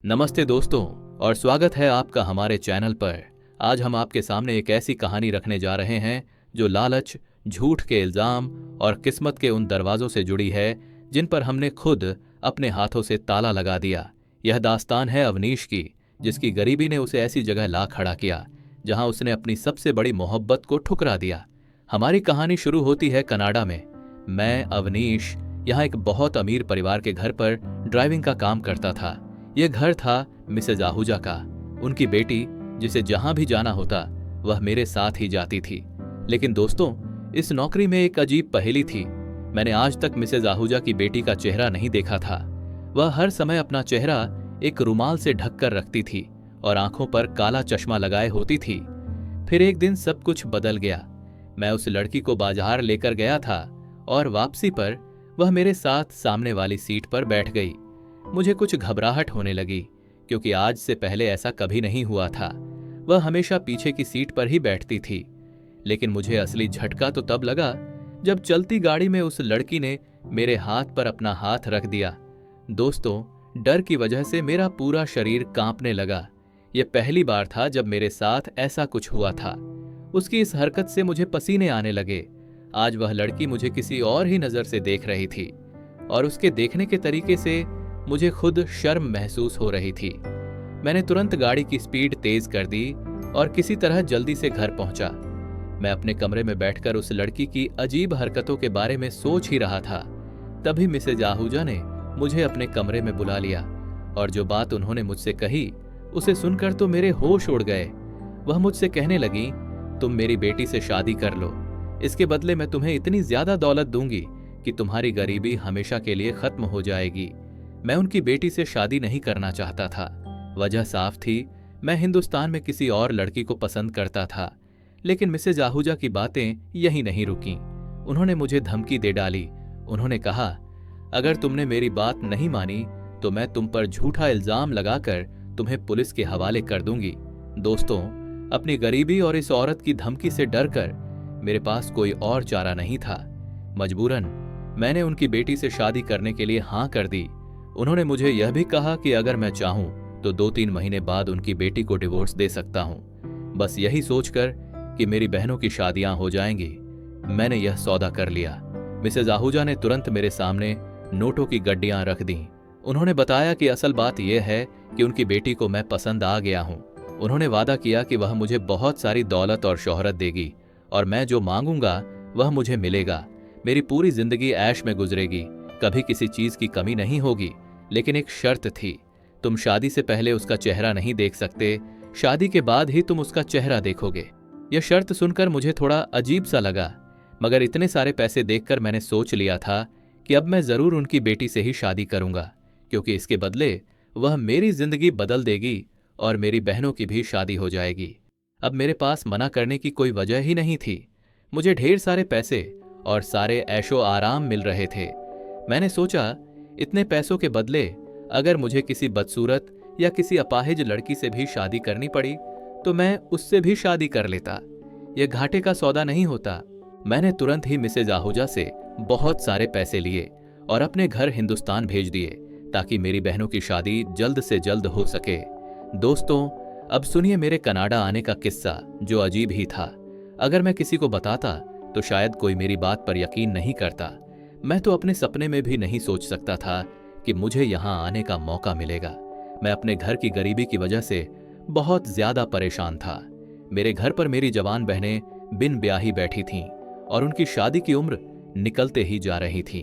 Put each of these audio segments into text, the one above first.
नमस्ते दोस्तों और स्वागत है आपका हमारे चैनल पर। आज हम आपके सामने एक ऐसी कहानी रखने जा रहे हैं जो लालच, झूठ के इल्जाम और किस्मत के उन दरवाजों से जुड़ी है जिन पर हमने खुद अपने हाथों से ताला लगा दिया। यह दास्तान है अवनीश की, जिसकी गरीबी ने उसे ऐसी जगह ला खड़ा किया जहां उसने अपनी सबसे बड़ी मोहब्बत को ठुकरा दिया। हमारी कहानी शुरू होती है कनाडा में। मैं अवनीश यहाँ एक बहुत अमीर परिवार के घर पर ड्राइविंग का काम करता था। यह घर था मिसेज आहूजा का। उनकी बेटी, जिसे जहां भी जाना होता वह मेरे साथ ही जाती थी। लेकिन दोस्तों, इस नौकरी में एक अजीब पहेली थी। मैंने आज तक मिसेज आहूजा की बेटी का चेहरा नहीं देखा था। वह हर समय अपना चेहरा एक रुमाल से ढककर रखती थी और आंखों पर काला चश्मा लगाए होती थी। फिर एक दिन सब कुछ बदल गया। मैं उस लड़की को बाजार लेकर गया था और वापसी पर वह मेरे साथ सामने वाली सीट पर बैठ गई। मुझे कुछ घबराहट होने लगी, क्योंकि आज से पहले ऐसा कभी नहीं हुआ था। वह हमेशा पीछे की सीट पर ही बैठती थी। लेकिन मुझे असली झटका तो तब लगा जब चलती गाड़ी में उस लड़की ने मेरे हाथ पर अपना हाथ रख दिया। दोस्तों, डर की वजह से मेरा पूरा शरीर कांपने लगा। यह पहली बार था जब मेरे साथ ऐसा कुछ हुआ था। उसकी इस हरकत से मुझे पसीने आने लगे। आज वह लड़की मुझे किसी और ही नजर से देख रही थी और उसके देखने के तरीके से मुझे खुद शर्म महसूस हो रही थी। मैंने तुरंत गाड़ी की स्पीड तेज कर दी और किसी तरह जल्दी से घर पहुंचा। मैं अपने कमरे में बैठकर उस लड़की की अजीब हरकतों के बारे में सोच ही रहा था। तभी मिसेज आहूजा ने मुझे अपने कमरे में बुला लिया और जो बात उन्होंने मुझसे कही उसे सुनकर तो मेरे होश उड़ गए। वह मुझसे कहने लगी, तुम मेरी बेटी से शादी कर लो। इसके बदले मैं तुम्हें इतनी ज्यादा दौलत दूंगी कि तुम्हारी गरीबी हमेशा के लिए खत्म हो जाएगी। मैं उनकी बेटी से शादी नहीं करना चाहता था। वजह साफ थी, मैं हिंदुस्तान में किसी और लड़की को पसंद करता था। लेकिन मिसेज आहूजा की बातें यही नहीं रुकीं। उन्होंने मुझे धमकी दे डाली। उन्होंने कहा, अगर तुमने मेरी बात नहीं मानी तो मैं तुम पर झूठा इल्जाम लगाकर तुम्हें पुलिस के हवाले कर दूंगी। दोस्तों, अपनी गरीबी और इस औरत की धमकी से डरकर मेरे पास कोई और चारा नहीं था। मजबूरन मैंने उनकी बेटी से शादी करने के लिए हां कर दी। उन्होंने मुझे यह भी कहा कि अगर मैं चाहूं तो 2-3 महीने बाद उनकी बेटी को डिवोर्स दे सकता हूं। बस यही सोचकर कि मेरी बहनों की शादियां हो जाएंगी, मैंने यह सौदा कर लिया। मिसेज आहूजा ने तुरंत मेरे सामने नोटों की गड्डियां रख दी। उन्होंने बताया कि असल बात यह है कि उनकी बेटी को मैं पसंद आ गया हूं। उन्होंने वादा किया कि वह मुझे बहुत सारी दौलत और शोहरत देगी और मैं जो मांगूंगा वह मुझे मिलेगा। मेरी पूरी जिंदगी ऐश में गुजरेगी, कभी किसी चीज की कमी नहीं होगी। लेकिन एक शर्त थी, तुम शादी से पहले उसका चेहरा नहीं देख सकते, शादी के बाद ही तुम उसका चेहरा देखोगे। यह शर्त सुनकर मुझे थोड़ा अजीब सा लगा, मगर इतने सारे पैसे देखकर मैंने सोच लिया था कि अब मैं जरूर उनकी बेटी से ही शादी करूंगा, क्योंकि इसके बदले वह मेरी जिंदगी बदल देगी और मेरी बहनों की भी शादी हो जाएगी। अब मेरे पास मना करने की कोई वजह ही नहीं थी। मुझे ढेर सारे पैसे और सारे ऐशो आराम मिल रहे थे। मैंने सोचा, इतने पैसों के बदले अगर मुझे किसी बदसूरत या किसी अपाहिज लड़की से भी शादी करनी पड़ी तो मैं उससे भी शादी कर लेता। यह घाटे का सौदा नहीं होता। मैंने तुरंत ही मिसेज आहूजा से बहुत सारे पैसे लिए और अपने घर हिंदुस्तान भेज दिए ताकि मेरी बहनों की शादी जल्द से जल्द हो सके। दोस्तों, अब सुनिए मेरे कनाडा आने का किस्सा, जो अजीब ही था। अगर मैं किसी को बताता तो शायद कोई मेरी बात पर यकीन नहीं करता। मैं तो अपने सपने में भी नहीं सोच सकता था कि मुझे यहां आने का मौका मिलेगा। मैं अपने घर की गरीबी की वजह से बहुत ज्यादा परेशान था। मेरे घर पर मेरी जवान बहनें बिन ब्याही बैठी थीं और उनकी शादी की उम्र निकलते ही जा रही थी।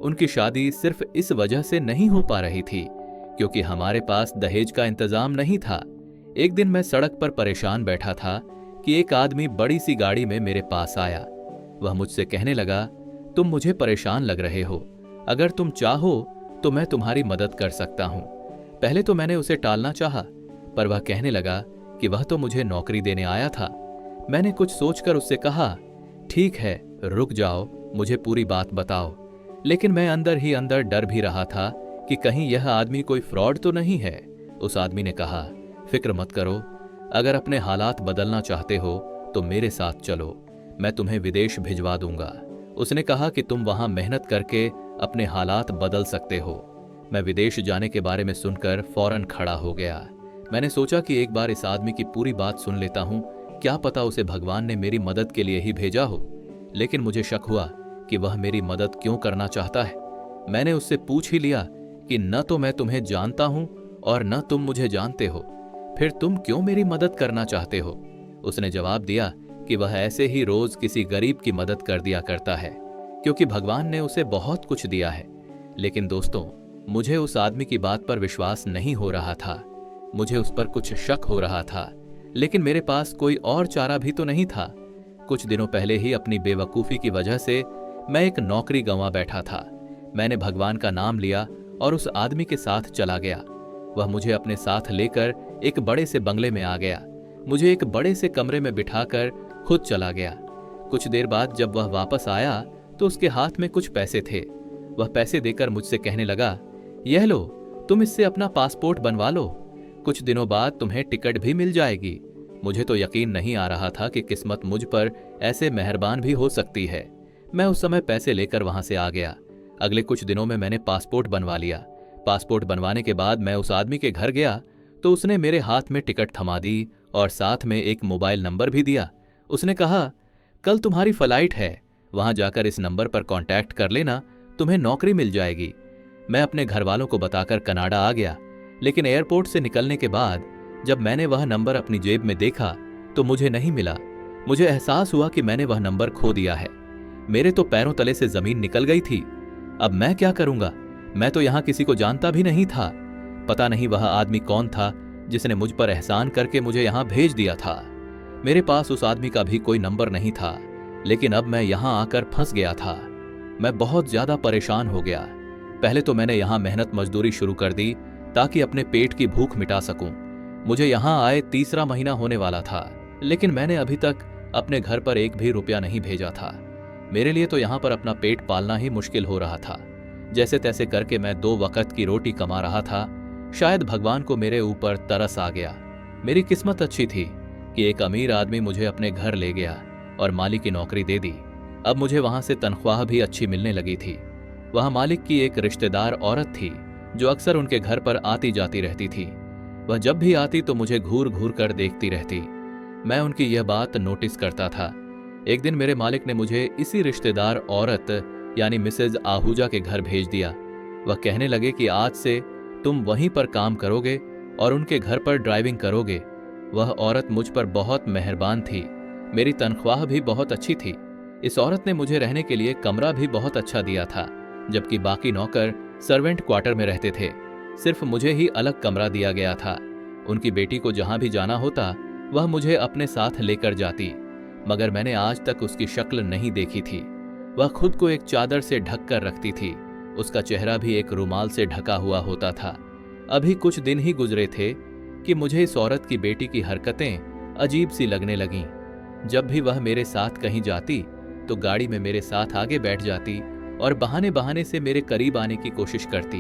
उनकी शादी सिर्फ इस वजह से नहीं हो पा रही थी क्योंकि हमारे पास दहेज का इंतजाम नहीं था। एक दिन मैं सड़क पर परेशान बैठा था कि एक आदमी बड़ी सी गाड़ी में मेरे पास आया। वह मुझसे कहने लगा, तुम मुझे परेशान लग रहे हो, अगर तुम चाहो तो मैं तुम्हारी मदद कर सकता हूं। पहले तो मैंने उसे टालना चाहा, पर वह कहने लगा कि वह तो मुझे नौकरी देने आया था। मैंने कुछ सोचकर उससे कहा, ठीक है, रुक जाओ, मुझे पूरी बात बताओ। लेकिन मैं अंदर ही अंदर डर भी रहा था कि कहीं यह आदमी कोई फ्रॉड तो नहीं है। उस आदमी ने कहा, फिक्र मत करो, अगर अपने हालात बदलना चाहते हो तो मेरे साथ चलो, मैं तुम्हें विदेश भिजवा दूंगा। उसने कहा कि तुम वहां मेहनत करके अपने हालात बदल सकते हो। मैं विदेश जाने के बारे में सुनकर फौरन खड़ा हो गया। मैंने सोचा कि एक बार इस आदमी की पूरी बात सुन लेता हूं, क्या पता उसे भगवान ने मेरी मदद के लिए ही भेजा हो। लेकिन मुझे शक हुआ कि वह मेरी मदद क्यों करना चाहता है। मैंने उससे पूछ ही लिया कि न तो मैं तुम्हें जानता हूं और न तुम मुझे जानते हो, फिर तुम क्यों मेरी मदद करना चाहते हो। उसने जवाब दिया कि वह ऐसे ही रोज किसी गरीब की मदद कर दिया करता है, क्योंकि भगवान ने उसे बहुत कुछ दिया है। लेकिन दोस्तों, मुझे उस आदमी की बात पर विश्वास नहीं हो रहा था। मुझे उस पर कुछ शक हो रहा था, लेकिन मेरे पास कोई और चारा भी तो नहीं था। कुछ दिनों पहले ही अपनी बेवकूफ़ी की वजह से मैं एक नौकरी गंवा बैठा था। मैंने भगवान का नाम लिया और उस आदमी के साथ चला गया। वह मुझे अपने साथ लेकर एक बड़े से बंगले में आ गया। मुझे एक बड़े से कमरे में बिठाकर खुद चला गया। कुछ देर बाद जब वह वापस आया तो उसके हाथ में कुछ पैसे थे। वह पैसे देकर मुझसे कहने लगा, यह लो, तुम इससे अपना पासपोर्ट बनवा लो, कुछ दिनों बाद तुम्हें टिकट भी मिल जाएगी। मुझे तो यकीन नहीं आ रहा था कि किस्मत मुझ पर ऐसे मेहरबान भी हो सकती है। मैं उस समय पैसे लेकर वहां से आ गया। अगले कुछ दिनों में मैंने पासपोर्ट बनवा लिया। पासपोर्ट बनवाने के बाद मैं उस आदमी के घर गया तो उसने मेरे हाथ में टिकट थमा दी और साथ में एक मोबाइल नंबर भी दिया। उसने कहा, कल तुम्हारी फ्लाइट है, वहां जाकर इस नंबर पर कांटेक्ट कर लेना, तुम्हें नौकरी मिल जाएगी। मैं अपने घर वालों को बताकर कनाडा आ गया। लेकिन एयरपोर्ट से निकलने के बाद जब मैंने वह नंबर अपनी जेब में देखा तो मुझे नहीं मिला। मुझे एहसास हुआ कि मैंने वह नंबर खो दिया है। मेरे तो पैरों तले से जमीन निकल गई थी। अब मैं क्या करूंगा? मैं तो यहां किसी को जानता भी नहीं था। पता नहीं वह आदमी कौन था जिसने मुझ पर एहसान करके मुझे यहां भेज दिया था। मेरे पास उस आदमी का भी कोई नंबर नहीं था, लेकिन अब मैं यहां आकर फंस गया था। मैं बहुत ज्यादा परेशान हो गया। पहले तो मैंने यहां मेहनत मजदूरी शुरू कर दी ताकि अपने पेट की भूख मिटा सकूं। मुझे यहां आए तीसरा महीना होने वाला था, लेकिन मैंने अभी तक अपने घर पर एक भी रुपया नहीं भेजा था। मेरे लिए तो यहां पर अपना पेट पालना ही मुश्किल हो रहा था। जैसे तैसे करके मैं 2 वक्त की रोटी कमा रहा था। शायद भगवान को मेरे ऊपर तरस आ गया। मेरी किस्मत अच्छी थी कि एक अमीर आदमी मुझे अपने घर ले गया और मालिक की नौकरी दे दी। अब मुझे वहां से तनख्वाह भी अच्छी मिलने लगी थी। वहां मालिक की एक रिश्तेदार औरत थी जो अक्सर उनके घर पर आती जाती रहती थी। वह जब भी आती तो मुझे घूर घूर कर देखती रहती। मैं उनकी यह बात नोटिस करता था। एक दिन मेरे मालिक ने मुझे इसी रिश्तेदार औरत यानी मिसेज आहूजा के घर भेज दिया। वह कहने लगे कि आज से तुम वहीं पर काम करोगे और उनके घर पर ड्राइविंग करोगे। वह औरत मुझ पर बहुत मेहरबान थी। मेरी तनख्वाह भी बहुत अच्छी थी। इस औरत ने मुझे रहने के लिए कमरा भी बहुत अच्छा दिया था, जबकि बाकी नौकर सर्वेंट क्वार्टर में रहते थे। सिर्फ मुझे ही अलग कमरा दिया गया था। उनकी बेटी को जहां भी जाना होता वह मुझे अपने साथ लेकर जाती, मगर मैंने आज तक उसकी शक्ल नहीं देखी थी। वह खुद को एक चादर से ढक कर रखती थी। उसका चेहरा भी एक रुमाल से ढका हुआ होता था। अभी कुछ दिन ही गुजरे थे कि मुझे इस औरत की बेटी की हरकतें अजीब सी लगने लगीं। जब भी वह मेरे साथ कहीं जाती तो गाड़ी में मेरे साथ आगे बैठ जाती और बहाने बहाने से मेरे करीब आने की कोशिश करती।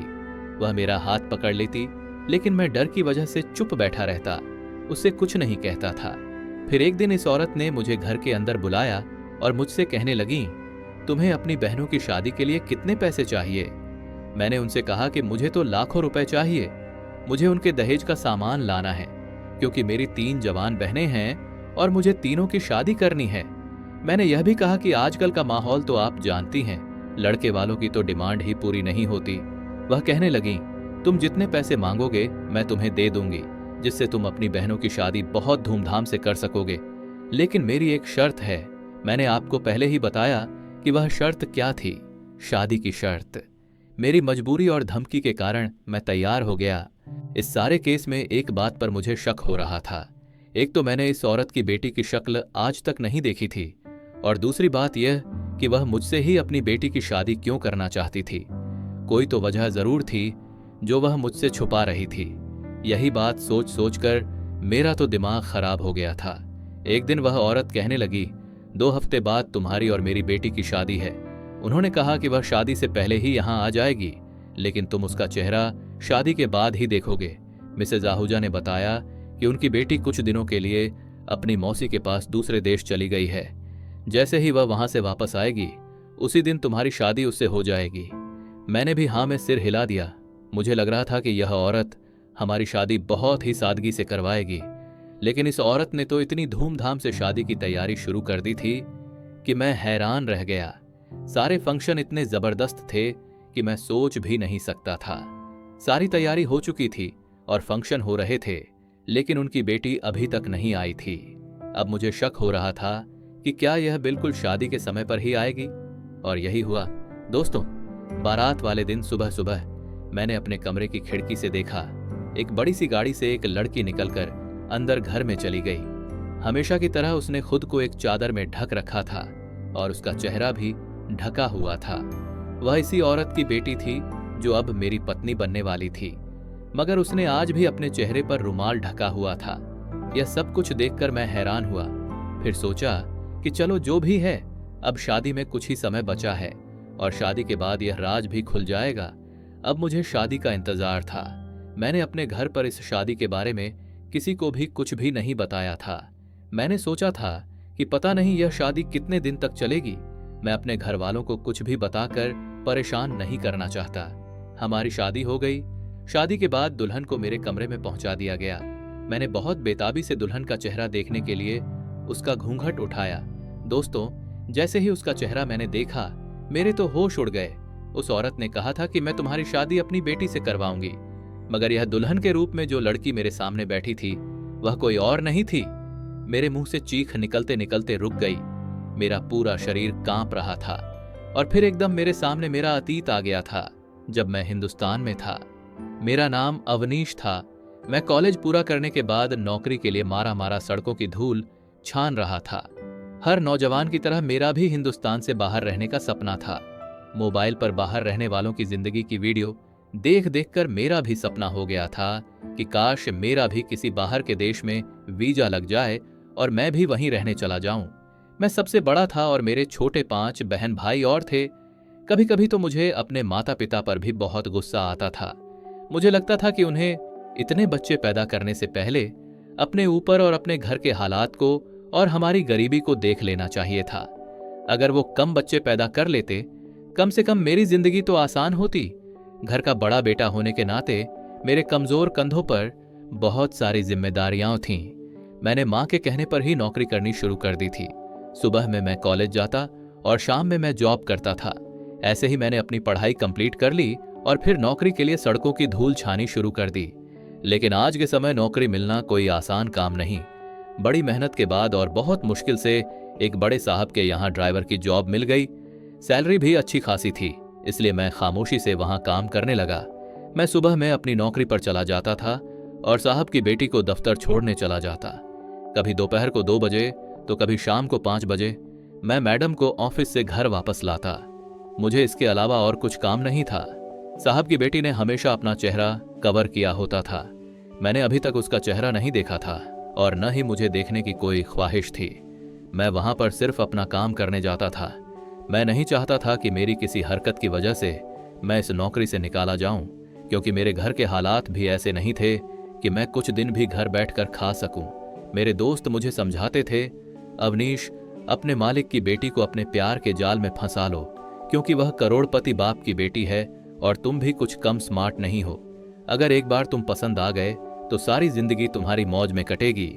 वह मेरा हाथ पकड़ लेती, लेकिन मैं डर की वजह से चुप बैठा रहता, उससे कुछ नहीं कहता था। फिर एक दिन इस औरत ने मुझे घर के अंदर बुलाया और मुझसे कहने लगी, तुम्हें अपनी बहनों की शादी के लिए कितने पैसे चाहिए? मैंने उनसे कहा कि मुझे तो लाखों रुपए चाहिए। मुझे उनके दहेज का सामान लाना है, क्योंकि मेरी 3 जवान बहनें हैं और मुझे तीनों की शादी करनी है। मैंने यह भी कहा कि आजकल का माहौल तो आप जानती हैं, लड़के वालों की तो डिमांड ही पूरी नहीं होती। वह कहने लगी, तुम जितने पैसे मांगोगे मैं तुम्हें दे दूंगी, जिससे तुम अपनी बहनों की शादी बहुत धूमधाम से कर सकोगे। लेकिन मेरी एक शर्त है। मैंने आपको पहले ही बताया कि वह शर्त क्या थी, शादी की शर्त। मेरी मजबूरी और धमकी के कारण मैं तैयार हो गया। इस सारे केस में एक बात पर मुझे शक हो रहा था। एक तो मैंने इस औरत की बेटी की शक्ल आज तक नहीं देखी थी, और दूसरी बात यह कि वह मुझसे ही अपनी बेटी की शादी क्यों करना चाहती थी। कोई तो वजह जरूर थी जो वह मुझसे छुपा रही थी। यही बात सोच सोच कर मेरा तो दिमाग खराब हो गया था। एक दिन वह औरत कहने लगी, 2 हफ्ते बाद तुम्हारी और मेरी बेटी की शादी है। उन्होंने कहा कि वह शादी से पहले ही यहाँ आ जाएगी, लेकिन तुम उसका चेहरा शादी के बाद ही देखोगे। मिसेज आहूजा ने बताया कि उनकी बेटी कुछ दिनों के लिए अपनी मौसी के पास दूसरे देश चली गई है। जैसे ही वह वहां से वापस आएगी, उसी दिन तुम्हारी शादी उससे हो जाएगी। मैंने भी हाँ में सिर हिला दिया। मुझे लग रहा था कि यह औरत हमारी शादी बहुत ही सादगी से करवाएगी, लेकिन इस औरत ने तो इतनी धूमधाम से शादी की तैयारी शुरू कर दी थी कि मैं हैरान रह गया। सारे फंक्शन इतने जबरदस्त थे कि मैं सोच भी नहीं सकता था। सारी तैयारी हो चुकी थी और फंक्शन हो रहे थे, लेकिन उनकी बेटी अभी तक नहीं आई थी। अब मुझे शक हो रहा था कि क्या यह बिल्कुल शादी के समय पर ही आएगी, और यही हुआ। दोस्तों, बारात वाले दिन सुबह सुबह मैंने अपने कमरे की खिड़की से देखा, एक बड़ी सी गाड़ी से एक लड़की निकलकर अंदर घर में चली गई। हमेशा की तरह उसने खुद को एक चादर में ढक रखा था और उसका चेहरा भी ढका हुआ था। वह इसी औरत की बेटी थी जो अब मेरी पत्नी बनने वाली थी, मगर उसने आज भी अपने चेहरे पर रुमाल ढका हुआ था। यह सब कुछ देखकर मैं हैरान हुआ। फिर सोचा कि चलो जो भी है, अब शादी में कुछ ही समय बचा है और शादी के बाद यह राज भी खुल जाएगा। अब मुझे शादी का इंतजार था। मैंने अपने घर पर इस शादी के बारे में किसी को भी कुछ भी नहीं बताया था। मैंने सोचा था कि पता नहीं यह शादी कितने दिन तक चलेगी। मैं अपने घर वालों को कुछ भी बताकर परेशान नहीं करना चाहता। हमारी शादी हो गई। शादी के बाद दुल्हन को मेरे कमरे में पहुंचा दिया गया। मैंने बहुत बेताबी से दुल्हन का चेहरा देखने के लिए उसका घूंघट उठाया। दोस्तों, जैसे ही उसका चेहरा मैंने देखा, मेरे तो होश उड़ गए। उस औरत ने कहा था कि मैं तुम्हारी शादी अपनी बेटी से करवाऊंगी, मगर यह दुल्हन के रूप में जो लड़की मेरे सामने बैठी थी वह कोई और नहीं थी। मेरे मुंह से चीख निकलते निकलते रुक गई। मेरा पूरा शरीर कांप रहा था और फिर एकदम मेरे सामने मेरा अतीत आ गया था, जब मैं हिंदुस्तान में था। मेरा नाम अवनीश था। मैं कॉलेज पूरा करने के बाद नौकरी के लिए मारा मारा सड़कों की धूल छान रहा था। हर नौजवान की तरह मेरा भी हिंदुस्तान से बाहर रहने का सपना था। मोबाइल पर बाहर रहने वालों की जिंदगी की वीडियो देख देख कर मेरा भी सपना हो गया था कि काश मेरा भी किसी बाहर के देश में वीजा लग जाए और मैं भी वहीं रहने चला जाऊं। मैं सबसे बड़ा था और मेरे छोटे 5 बहन भाई और थे। कभी कभी तो मुझे अपने माता पिता पर भी बहुत गुस्सा आता था। मुझे लगता था कि उन्हें इतने बच्चे पैदा करने से पहले अपने ऊपर और अपने घर के हालात को और हमारी गरीबी को देख लेना चाहिए था। अगर वो कम बच्चे पैदा कर लेते, कम से कम मेरी जिंदगी तो आसान होती। घर का बड़ा बेटा होने के नाते मेरे कमजोर कंधों पर बहुत सारी जिम्मेदारियां थीं। मैंने मां के कहने पर ही नौकरी करनी शुरू कर दी थी। सुबह में मैं कॉलेज जाता और शाम में मैं जॉब करता था। ऐसे ही मैंने अपनी पढ़ाई कंप्लीट कर ली और फिर नौकरी के लिए सड़कों की धूल छानी शुरू कर दी। लेकिन आज के समय नौकरी मिलना कोई आसान काम नहीं। बड़ी मेहनत के बाद और बहुत मुश्किल से एक बड़े साहब के यहाँ ड्राइवर की जॉब मिल गई। सैलरी भी अच्छी खासी थी, इसलिए मैं खामोशी से वहां काम करने लगा। मैं सुबह में अपनी नौकरी पर चला जाता था और साहब की बेटी को दफ्तर छोड़ने चला जाता। कभी दोपहर को 2 बजे तो कभी शाम को 5 बजे मैं मैडम को ऑफिस से घर वापस लाता। मुझे इसके अलावा और कुछ काम नहीं था। साहब की बेटी ने हमेशा अपना चेहरा कवर किया होता था। मैंने अभी तक उसका चेहरा नहीं देखा था और न ही मुझे देखने की कोई ख्वाहिश थी। मैं वहां पर सिर्फ अपना काम करने जाता था। मैं नहीं चाहता था कि मेरी किसी हरकत की वजह से मैं इस नौकरी से निकाला जाऊं, क्योंकि मेरे घर के हालात भी ऐसे नहीं थे कि मैं कुछ दिन भी घर बैठकर खा सकूं। मेरे दोस्त मुझे समझाते थे, अवनीश, अपने मालिक की बेटी को अपने प्यार के जाल में फंसा लो, क्योंकि वह करोड़पति बाप की बेटी है और तुम भी कुछ कम स्मार्ट नहीं हो। अगर एक बार तुम पसंद आ गए तो सारी जिंदगी तुम्हारी मौज में कटेगी।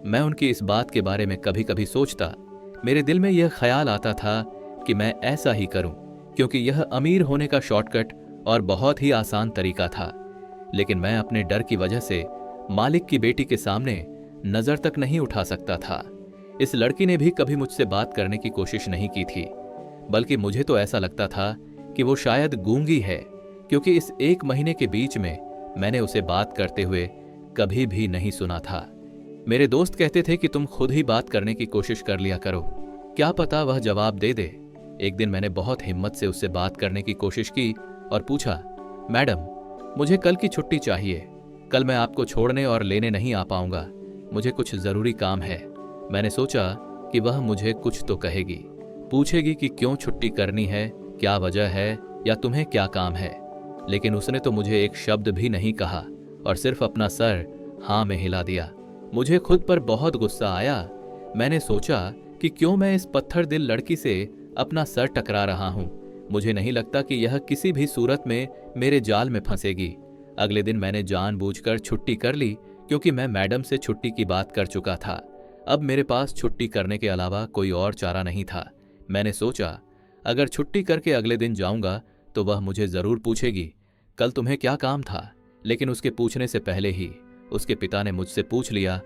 मैं उनकी इस बात के बारे में कभी कभी सोचता। मेरे दिल में यह ख्याल आता था कि मैं ऐसा ही करूं, क्योंकि यह अमीर होने का शॉर्टकट और बहुत ही आसान तरीका था। लेकिन मैं अपने डर की वजह से मालिक की बेटी के सामने नजर तक नहीं उठा सकता था। इस लड़की ने भी कभी मुझसे बात करने की कोशिश नहीं की थी, बल्कि मुझे तो ऐसा लगता था कि वो शायद गूंगी है, क्योंकि इस 1 महीने के बीच में मैंने उसे बात करते हुए कभी भी नहीं सुना था। मेरे दोस्त कहते थे कि तुम खुद ही बात करने की कोशिश कर लिया करो, क्या पता वह जवाब दे दे। एक दिन मैंने बहुत हिम्मत से उससे बात करने की कोशिश की और पूछा, मैडम, मुझे कल की छुट्टी चाहिए। कल मैं आपको छोड़ने और लेने नहीं आ पाऊंगा, मुझे कुछ जरूरी काम है। मैंने सोचा कि वह मुझे कुछ तो कहेगी, पूछेगी कि क्यों छुट्टी करनी है, क्या वजह है या तुम्हें क्या काम है। लेकिन उसने तो मुझे एक शब्द भी नहीं कहा और सिर्फ अपना सर हाँ में हिला दिया। मुझे खुद पर बहुत गुस्सा आया। मैंने सोचा कि क्यों मैं इस पत्थर दिल लड़की से अपना सर टकरा रहा हूं। मुझे नहीं लगता कि यह किसी भी सूरत में मेरे जाल में फंसेगी। अगले दिन मैंने जानबूझकर छुट्टी कर ली, क्योंकि मैं मैडम से छुट्टी की बात कर चुका था। अब मेरे पास छुट्टी करने के अलावा कोई और चारा नहीं था। मैंने सोचा, अगर छुट्टी करके अगले दिन जाऊंगा तो वह मुझे जरूर पूछेगी, कल तुम्हें क्या काम था। लेकिन उसके पूछने से पहले ही उसके पिता ने मुझसे पूछ लिया,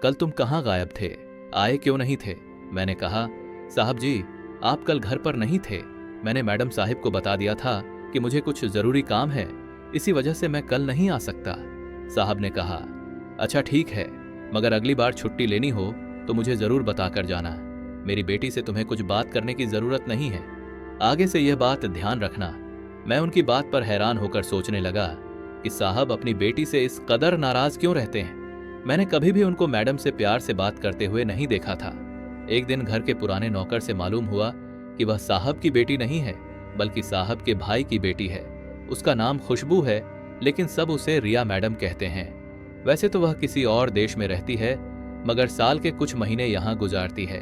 कल तुम कहाँ गायब थे, आए क्यों नहीं थे। मैंने कहा, साहब जी, आप कल घर पर नहीं थे। मैंने मैडम साहिब को बता दिया था कि मुझे कुछ जरूरी काम है, इसी वजह से मैं कल नहीं आ सकता। साहब ने कहा, अच्छा ठीक है, मगर अगली बार छुट्टी लेनी हो तो मुझे जरूर बताकर जाना। मेरी बेटी से तुम्हें कुछ बात करने की जरूरत नहीं है, आगे से यह बात ध्यान रखना। मैं उनकी बात पर हैरान होकर सोचने लगा कि साहब अपनी बेटी से इस कदर नाराज क्यों रहते हैं। मैंने कभी भी उनको मैडम से प्यार से बात करते हुए नहीं देखा था। एक दिन घर के पुराने नौकर से मालूम हुआ कि वह साहब की बेटी नहीं है, बल्कि साहब के भाई की बेटी है। उसका नाम खुशबू है, लेकिन सब उसे रिया मैडम कहते हैं। वैसे तो वह किसी और देश में रहती है, मगर साल के कुछ महीने यहाँ गुजारती है।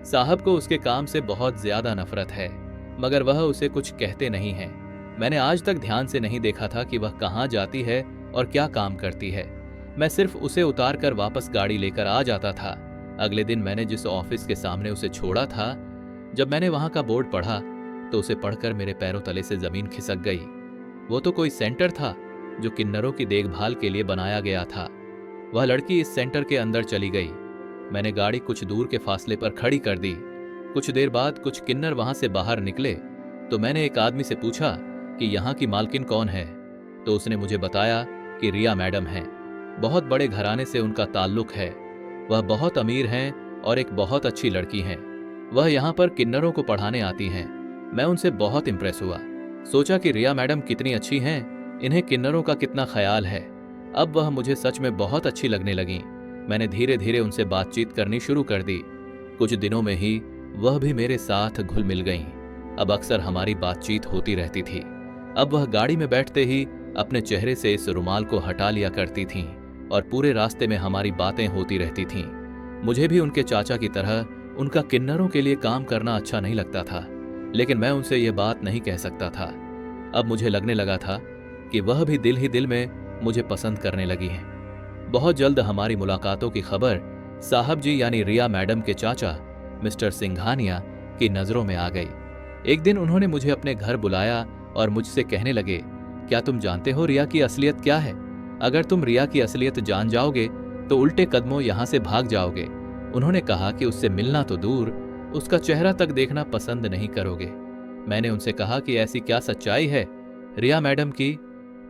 साहब को उसके काम से बहुत ज्यादा नफरत है, मगर वह उसे कुछ कहते नहीं हैं। मैंने आज तक ध्यान से नहीं देखा था कि वह कहाँ जाती है और क्या काम करती है। मैं सिर्फ उसे उतार कर वापस गाड़ी लेकर आ जाता था। अगले दिन मैंने जिस ऑफिस के सामने उसे छोड़ा था, जब मैंने वहां का बोर्ड पढ़ा तो उसे पढ़कर मेरे पैरों तले से जमीन खिसक गई। वो तो कोई सेंटर था जो किन्नरों की देखभाल के लिए बनाया गया था। वह लड़की इस सेंटर के अंदर चली गई। मैंने गाड़ी कुछ दूर के फासले पर खड़ी कर दी। कुछ देर बाद कुछ किन्नर वहां से बाहर निकले तो मैंने एक आदमी से पूछा कि यहाँ की मालकिन कौन है, तो उसने मुझे बताया कि रिया मैडम हैं। बहुत बड़े घराने से उनका ताल्लुक है। वह बहुत अमीर हैं और एक बहुत अच्छी लड़की हैं। वह यहाँ पर किन्नरों को पढ़ाने आती हैं। मैं उनसे बहुत इंप्रेस हुआ। सोचा कि रिया मैडम कितनी अच्छी हैं, इन्हें किन्नरों का कितना ख्याल है। अब वह मुझे सच में बहुत अच्छी लगने लगी। मैंने धीरे धीरे उनसे बातचीत करनी शुरू कर दी। कुछ दिनों में ही वह भी मेरे साथ घुल मिल गईं। अब अक्सर हमारी बातचीत होती रहती थी। अब वह गाड़ी में बैठते ही अपने चेहरे से इस रुमाल को हटा लिया करती थीं और पूरे रास्ते में हमारी बातें होती रहती थीं। मुझे भी उनके चाचा की तरह उनका किन्नरों के लिए काम करना अच्छा नहीं लगता था, लेकिन मैं उनसे यह बात नहीं कह सकता था। अब मुझे लगने लगा था कि वह भी दिल ही दिल में मुझे पसंद करने लगी हैं। बहुत जल्द हमारी मुलाकातों की खबर साहब जी यानी रिया मैडम के चाचा मिस्टर सिंघानिया की नजरों में आ गई। एक दिन उन्होंने मुझे अपने घर बुलाया और मुझसे कहने लगे, क्या तुम जानते हो रिया की असलियत क्या है? अगर तुम रिया की असलियत जान जाओगे तो उल्टे कदमों यहां से भाग जाओगे। उन्होंने कहा कि उससे मिलना तो दूर, उसका चेहरा तक देखना पसंद नहीं करोगे। मैंने उनसे कहा कि ऐसी क्या सच्चाई है रिया मैडम की,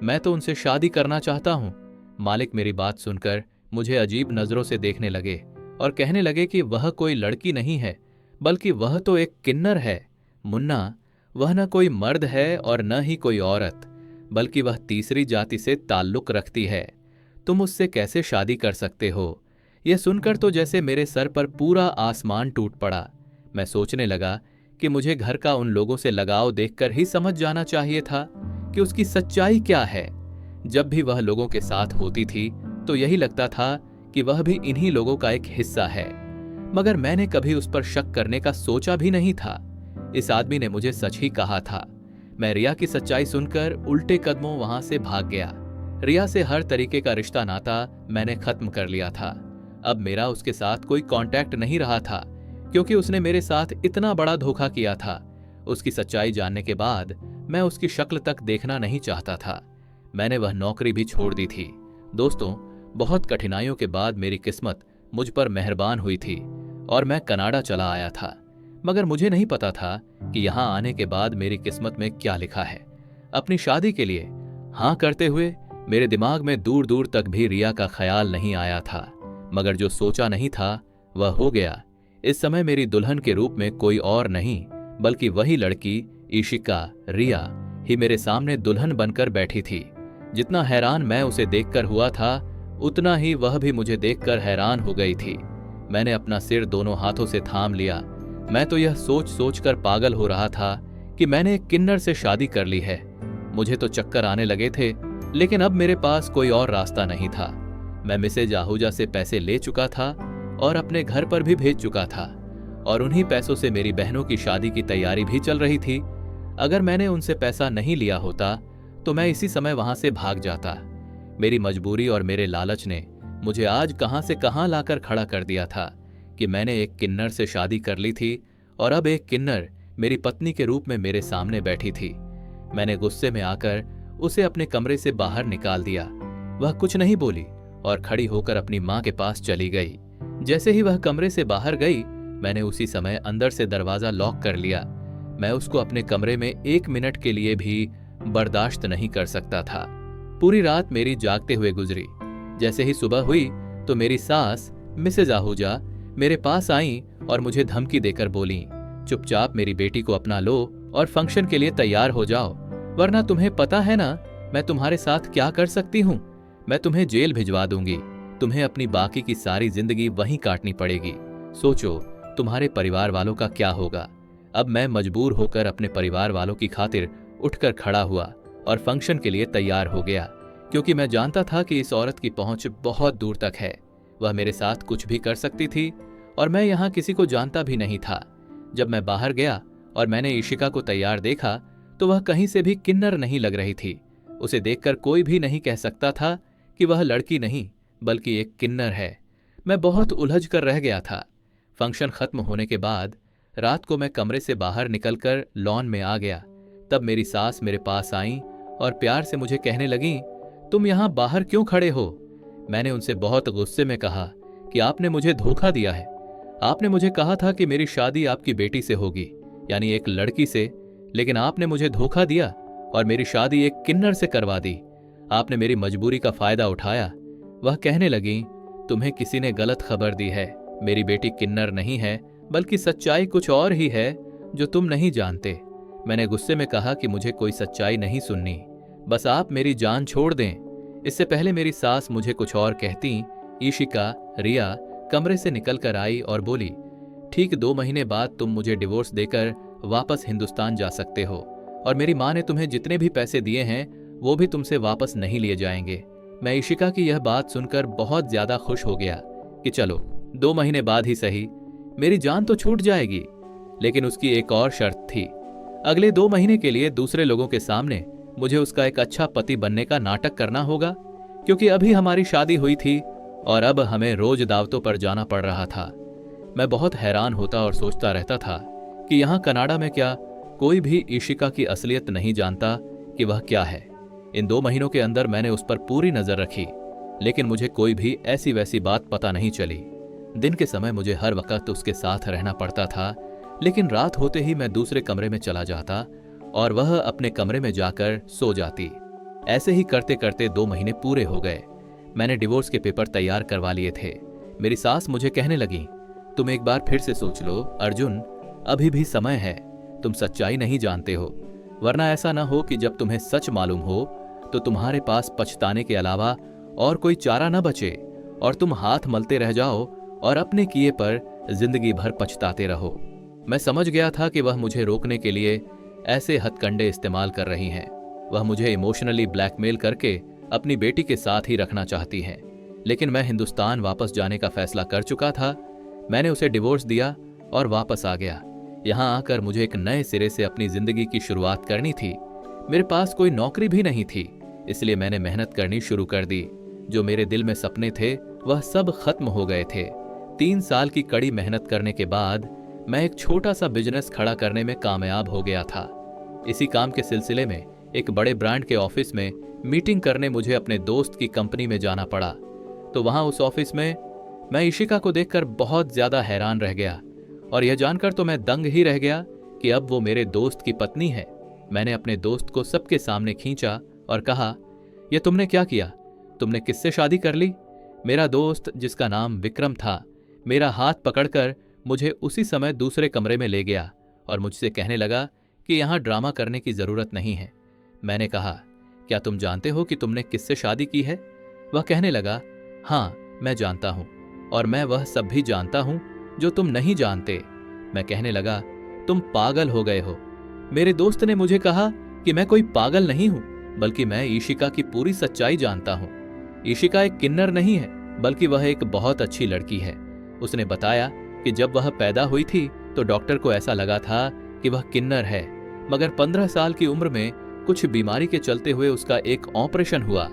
मैं तो उनसे शादी करना चाहता हूं। मालिक मेरी बात सुनकर मुझे अजीब नजरों से देखने लगे और कहने लगे कि वह कोई लड़की नहीं है, बल्कि वह तो एक किन्नर है। मुन्ना, वह न कोई मर्द है और न ही कोई औरत, बल्कि वह तीसरी जाति से ताल्लुक रखती है। तुम उससे कैसे शादी कर सकते हो? यह सुनकर तो जैसे मेरे सर पर पूरा आसमान टूट पड़ा। मैं सोचने लगा कि मुझे घर का उन लोगों से लगाव देखकर ही समझ जाना चाहिए था कि उसकी सच्चाई क्या है। जब भी वह लोगों के साथ होती थी तो यही लगता था कि वह भी इन्हीं लोगों का एक हिस्सा है, मगर मैंने कभी उस पर शक करने का सोचा भी नहीं था। इस आदमी ने मुझे सच ही कहा था। मैं रिया की सच्चाई सुनकर उल्टे कदमों वहां से भाग गया। रिया से हर तरीके का रिश्ता नाता मैंने खत्म कर लिया था। अब मेरा उसके साथ कोई कांटेक्ट नहीं रहा था, क्योंकि उसने मेरे साथ इतना बड़ा धोखा किया था। उसकी सच्चाई जानने के बाद मैं उसकी शक्ल तक देखना नहीं चाहता था। मैंने वह नौकरी भी छोड़ दी थी। दोस्तों, बहुत कठिनाइयों के बाद मेरी किस्मत मुझ पर मेहरबान हुई थी और मैं कनाडा चला आया था। मगर मुझे नहीं पता था कि यहाँ आने के बाद मेरी किस्मत में क्या लिखा है। अपनी शादी के लिए हाँ करते हुए मेरे दिमाग में दूर दूर तक भी रिया का ख्याल नहीं आया था, मगर जो सोचा नहीं था वह हो गया। इस समय मेरी दुल्हन के रूप में कोई और नहीं, बल्कि वही लड़की इशिका रिया ही मेरे सामने दुल्हन बनकर बैठी थी। जितना हैरान मैं उसे देखकर हुआ था, उतना ही वह भी मुझे देखकर हैरान हो गई थी। मैंने अपना सिर दोनों हाथों से थाम लिया। मैं तो यह सोच सोच कर पागल हो रहा था कि मैंने एक किन्नर से शादी कर ली है। मुझे तो चक्कर आने लगे थे, लेकिन अब मेरे पास कोई और रास्ता नहीं था। मैं मिसेज आहूजा से पैसे ले चुका था और अपने घर पर भी भेज चुका था, और उन्हीं पैसों से मेरी बहनों की शादी की तैयारी भी चल रही थी। अगर मैंने उनसे पैसा नहीं लिया होता तो मैं इसी समय वहां से भाग जाता। मेरी मजबूरी और मेरे लालच ने मुझे आज कहां से कहां लाकर खड़ा कर दिया था कि मैंने एक किन्नर से शादी कर ली थी और अब एक किन्नर मेरी पत्नी के रूप में मेरे सामने बैठी थी। मैंने गुस्से में आकर उसे अपने कमरे से बाहर निकाल दिया। वह कुछ नहीं बोली और खड़ी होकर अपनी मां के पास चली गई। जैसे ही वह कमरे से बाहर गई, मैंने उसी समय अंदर से दरवाजा लॉक कर लिया। मैं उसको अपने कमरे में 1 मिनट के लिए भी बर्दाश्त नहीं कर सकता था। पूरी रात मेरी जागते हुए गुजरी। जैसे ही सुबह हुई तो मेरी सास मिसेज आहूजा मेरे पास आई और मुझे धमकी देकर बोली, चुपचाप मेरी बेटी को अपना लो और फंक्शन के लिए तैयार हो जाओ, वरना तुम्हें पता है ना मैं तुम्हारे साथ क्या कर सकती हूँ। मैं तुम्हें जेल भिजवा दूंगी। तुम्हें अपनी बाकी की सारी जिंदगी वहीं काटनी पड़ेगी। सोचो तुम्हारे परिवार वालों का क्या होगा। अब मैं मजबूर होकर अपने परिवार वालों की खातिर उठकर खड़ा हुआ और फंक्शन के लिए तैयार हो गया, क्योंकि मैं जानता था कि इस औरत की पहुंच बहुत दूर तक है। वह मेरे साथ कुछ भी कर सकती थी और मैं यहाँ किसी को जानता भी नहीं था। जब मैं बाहर गया और मैंने ईशिका को तैयार देखा तो वह कहीं से भी किन्नर नहीं लग रही थी। उसे देखकर कोई भी नहीं कह सकता था कि वह लड़की नहीं बल्कि एक किन्नर है। मैं बहुत उलझ कर रह गया था। फंक्शन खत्म होने के बाद रात को मैं कमरे से बाहर निकलकर लॉन में आ गया। तब मेरी सास मेरे पास आई और प्यार से मुझे कहने लगी, तुम यहां बाहर क्यों खड़े हो? मैंने उनसे बहुत गुस्से में कहा कि आपने मुझे धोखा दिया है। आपने मुझे कहा था कि मेरी शादी आपकी बेटी से होगी, यानी एक लड़की से, लेकिन आपने मुझे धोखा दिया और मेरी शादी एक किन्नर से करवा दी। आपने मेरी मजबूरी का फायदा उठाया। वह कहने लगी, तुम्हें किसी ने गलत खबर दी है। मेरी बेटी किन्नर नहीं है बल्कि सच्चाई कुछ और ही है जो तुम नहीं जानते। मैंने गुस्से में कहा कि मुझे कोई सच्चाई नहीं सुननी, बस आप मेरी जान छोड़ दें। इससे पहले मेरी सास मुझे कुछ और कहती, ईशिका रिया कमरे से निकलकर आई और बोली, ठीक 2 महीने बाद तुम मुझे डिवोर्स देकर वापस हिंदुस्तान जा सकते हो और मेरी माँ ने तुम्हें जितने भी पैसे दिए हैं वो भी तुमसे वापस नहीं लिए जाएंगे। मैं ईशिका की यह बात सुनकर बहुत ज्यादा खुश हो गया कि चलो 2 महीने बाद ही सही, मेरी जान तो छूट जाएगी। लेकिन उसकी एक और शर्त थी। अगले 2 महीने के लिए दूसरे लोगों के सामने मुझे उसका एक अच्छा पति बनने का नाटक करना होगा, क्योंकि अभी हमारी शादी हुई थी और अब हमें रोज दावतों पर जाना पड़ रहा था। मैं बहुत हैरान होता और सोचता रहता था कि यहाँ कनाडा में क्या कोई भी ईशिका की असलियत नहीं जानता कि वह क्या है। इन 2 महीनों के अंदर मैंने उस पर पूरी नजर रखी, लेकिन मुझे कोई भी ऐसी वैसी बात पता नहीं चली। दिन के समय मुझे हर वक्त उसके साथ रहना पड़ता था, लेकिन रात होते ही मैं दूसरे कमरे में चला जाता और वह अपने कमरे में जाकर सो जाती। ऐसे ही करते करते 2 महीने पूरे हो गए। मैंने डिवोर्स के पेपर तैयार करवा लिए थे। मेरी सास मुझे कहने लगी, तुम एक बार फिर से सोच लो अर्जुन, अभी भी समय है। तुम सच्चाई नहीं जानते हो, वरना ऐसा न हो कि जब तुम्हें सच मालूम हो तो तुम्हारे पास पछताने के अलावा और कोई चारा न बचे और तुम हाथ मलते रह जाओ और अपने किए पर जिंदगी भर पछताते रहो। मैं समझ गया था कि वह मुझे रोकने के लिए ऐसे हथकंडे इस्तेमाल कर रही हैं। वह मुझे इमोशनली ब्लैकमेल करके अपनी बेटी के साथ ही रखना चाहती हैं। लेकिन मैं हिंदुस्तान वापस जाने का फैसला कर चुका था। मैंने उसे डिवोर्स दिया और वापस आ गया। यहाँ आकर मुझे एक नए सिरे से अपनी जिंदगी की शुरुआत करनी थी। मेरे पास कोई नौकरी भी नहीं थी, इसलिए मैंने मेहनत करनी शुरू कर दी। जो मेरे दिल में सपने थे वह सब खत्म हो गए थे। 3 साल की कड़ी मेहनत करने के बाद मैं एक छोटा सा बिजनेस खड़ा करने में कामयाब हो गया था। इसी काम के सिलसिले में एक बड़े ब्रांड के ऑफिस में मीटिंग करने मुझे अपने दोस्त की कंपनी में जाना पड़ा। तो वहां उस ऑफिस में मैं ईशिका को देखकर बहुत ज्यादा हैरान रह गया और यह जानकर तो मैं दंग ही रह गया कि अब वो मेरे दोस्त की पत्नी है। मैंने अपने दोस्त को सबके सामने खींचा और कहा, यह तुमने क्या किया? तुमने किससे शादी कर ली? मेरा दोस्त, जिसका नाम विक्रम था, मेरा हाथ पकड़कर मुझे उसी समय दूसरे कमरे में ले गया और मुझसे कहने लगा कि यहाँ ड्रामा करने की जरूरत नहीं है। मैंने कहा, क्या तुम जानते हो कि तुमने किससे शादी की है? वह कहने लगा, हाँ मैं जानता हूँ और मैं वह सब भी जानता हूँ जो तुम नहीं जानते। मैं कहने लगा, तुम पागल हो गए हो। मेरे दोस्त ने मुझे कहा कि मैं कोई पागल नहीं हूं, बल्कि मैं ईशिका की पूरी सच्चाई जानता हूं। ईशिका एक किन्नर नहीं है, बल्कि वह एक बहुत अच्छी लड़की है। उसने बताया कि जब वह पैदा हुई थी तो डॉक्टर को ऐसा लगा था कि वह किन्नर है, मगर 15 साल की उम्र में कुछ बीमारी के चलते हुए उसका एक ऑपरेशन हुआ,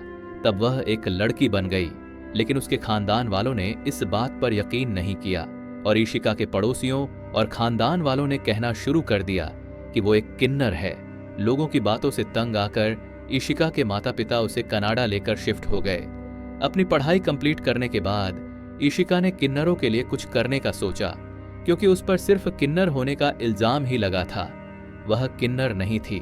तब वह एक लड़की बन गई। लेकिन उसके खानदान वालों ने इस बात पर यकीन नहीं किया और ईशिका के पड़ोसियों और खानदान वालों ने कहना शुरू कर दिया कि वो एक किन्नर है। लोगों की बातों से तंग आकर ईशिका के माता पिता उसे कनाडा लेकर शिफ्ट हो गए। अपनी पढ़ाई कंप्लीट करने के बाद ईशिका ने किन्नरों के लिए कुछ करने का सोचा, क्योंकि उस पर सिर्फ किन्नर होने का इल्जाम ही लगा था। वह किन्नर नहीं थी,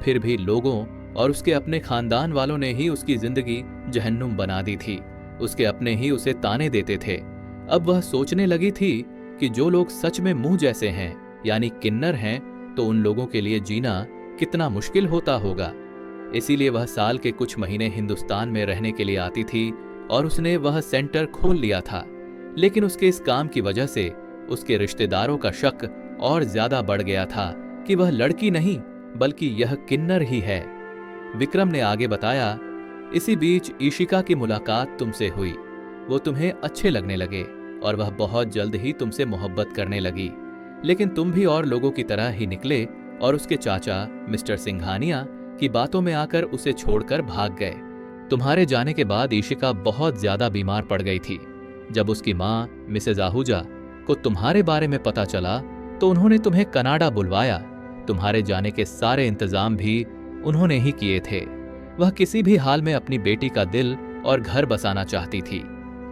फिर भी लोगों और उसके अपने खानदान वालों ने ही उसकी जिंदगी जहन्नुम बना दी थी। उसके अपने ही उसे ताने देते थे। अब वह सोचने लगी थी कि जो लोग सच में मुंह जैसे हैं, यानी किन्नर हैं, तो उन लोगों के लिए जीना कितना मुश्किल होता होगा। इसीलिए वह साल के कुछ महीने हिंदुस्तान में रहने के लिए आती थी और उसने वह सेंटर खोल लिया था। लेकिन उसके इस काम की वजह से उसके रिश्तेदारों का शक और ज्यादा बढ़ गया था कि वह लड़की नहीं बल्कि यह किन्नर ही है। विक्रम ने आगे बताया, इसी बीच ईशिका की मुलाकात तुमसे हुई। वो तुम्हें अच्छे लगने लगे और वह बहुत जल्द ही तुमसे मोहब्बत करने लगी। लेकिन तुम भी और लोगों की तरह ही निकले और उसके चाचा मिस्टर सिंघानिया की बातों में आकर उसे छोड़कर भाग गए। तुम्हारे जाने के बाद ईशिका बहुत ज्यादा बीमार पड़ गई थी। जब उसकी माँ मिसेज आहूजा को तुम्हारे बारे में पता चला तो उन्होंने तुम्हें कनाडा बुलवाया। तुम्हारे जाने के सारे इंतजाम भी उन्होंने ही किए थे। वह किसी भी हाल में अपनी बेटी का दिल और घर बसाना चाहती थी,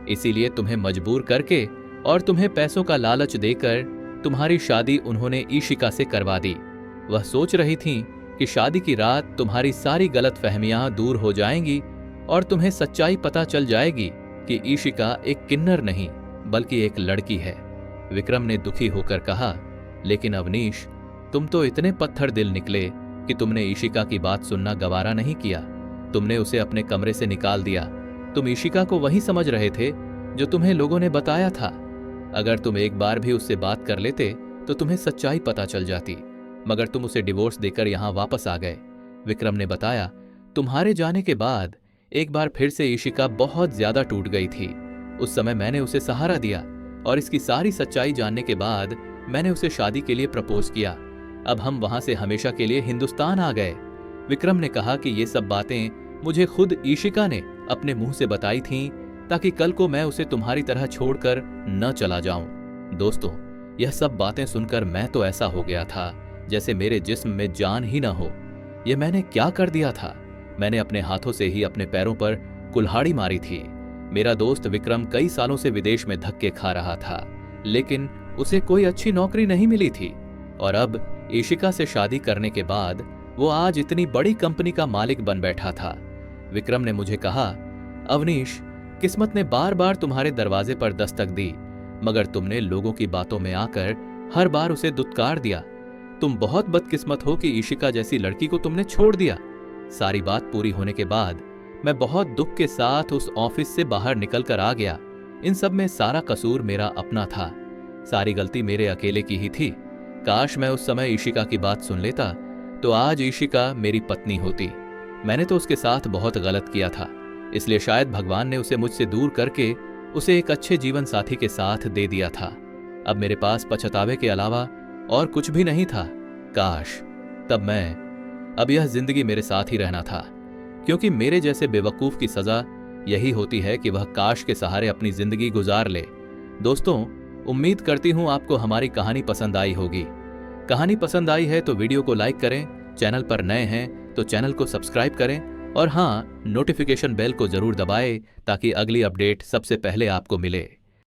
इसीलिए तुम्हें मजबूर करके और तुम्हें पैसों का लालच देकर तुम्हारी शादी उन्होंने ईशिका से करवा दी। वह सोच रही थी कि शादी की रात तुम्हारी सारी गलतफहमियां दूर हो जाएंगी और तुम्हें सच्चाई पता चल जाएगी कि ईशिका एक किन्नर नहीं बल्कि एक लड़की है। विक्रम ने दुखी होकर कहा, लेकिन अवनीश, तुम तो इतने पत्थर दिल निकले कि तुमने ईशिका की बात सुनना गवारा नहीं किया। तुमने उसे अपने कमरे से निकाल दिया। तुम ईशिका को वही समझ रहे थे जो तुम्हें लोगों ने बताया था। अगर तुम एक बार भी उससे बात कर लेते तो तुम्हें सच्चाई पता चल जाती, मगर तुम उसे डिवोर्स देकर यहां वापस आ गए। विक्रम ने बताया, तुम्हारे जाने के बाद एक बार फिर से ईशिका बहुत ज्यादा टूट गई थी। उस समय मैंने उसे सहारा दिया और इसकी सारी सच्चाई जानने के बाद मैंने उसे शादी के लिए प्रपोज किया। अब हम वहां से हमेशा के लिए हिंदुस्तान आ गए। विक्रम ने कहा कि ये सब बातें मुझे खुद ईशिका ने अपने मुंह से बताई थीं, ताकि कल को मैं उसे तुम्हारी तरह छोड़कर न चला जाऊं। दोस्तों, यह सब बातें सुनकर मैं तो ऐसा हो गया था जैसे मेरे जिस्म में जान ही ना हो। यह मैंने क्या कर दिया था? मैंने अपने हाथों से ही अपने पैरों पर कुल्हाड़ी मारी थी। मेरा दोस्त विक्रम कई सालों से विदेश में धक्के खा रहा था, लेकिन उसे कोई अच्छी नौकरी नहीं मिली थी और अब ईशिका से शादी करने के बाद वो आज इतनी बड़ी कंपनी का मालिक बन बैठा था। विक्रम ने मुझे कहा, अवनीश, किस्मत ने बार बार तुम्हारे दरवाजे पर दस्तक दी, मगर तुमने लोगों की बातों में आकर हर बार उसे दुत्कार दिया। तुम बहुत बदकिस्मत हो कि ईशिका जैसी लड़की को तुमने छोड़ दिया। सारी बात पूरी होने के बाद मैं बहुत दुख के साथ उस ऑफिस से बाहर निकल कर आ गया। इन सब में सारा कसूर मेरा अपना था। सारी गलती मेरे अकेले की ही थी। काश मैं उस समय ईशिका की बात सुन लेता तो आज ईशिका मेरी पत्नी होती। मैंने तो उसके साथ बहुत गलत किया था, इसलिए शायद भगवान ने उसे मुझसे दूर करके उसे एक अच्छे जीवन साथी के साथ दे दिया था। अब मेरे पास पछतावे के अलावा और कुछ भी नहीं था। काश तब अब यह जिंदगी मेरे साथ ही रहना था, क्योंकि मेरे जैसे बेवकूफ की सजा यही होती है कि वह काश के सहारे अपनी जिंदगी गुजार ले। दोस्तों, उम्मीद करती हूं आपको हमारी कहानी पसंद आई होगी। कहानी पसंद आई है तो वीडियो को लाइक करें, चैनल पर नए हैं तो चैनल को सब्सक्राइब करें और हाँ, नोटिफिकेशन बेल को जरूर दबाएं ताकि अगली अपडेट सबसे पहले आपको मिले।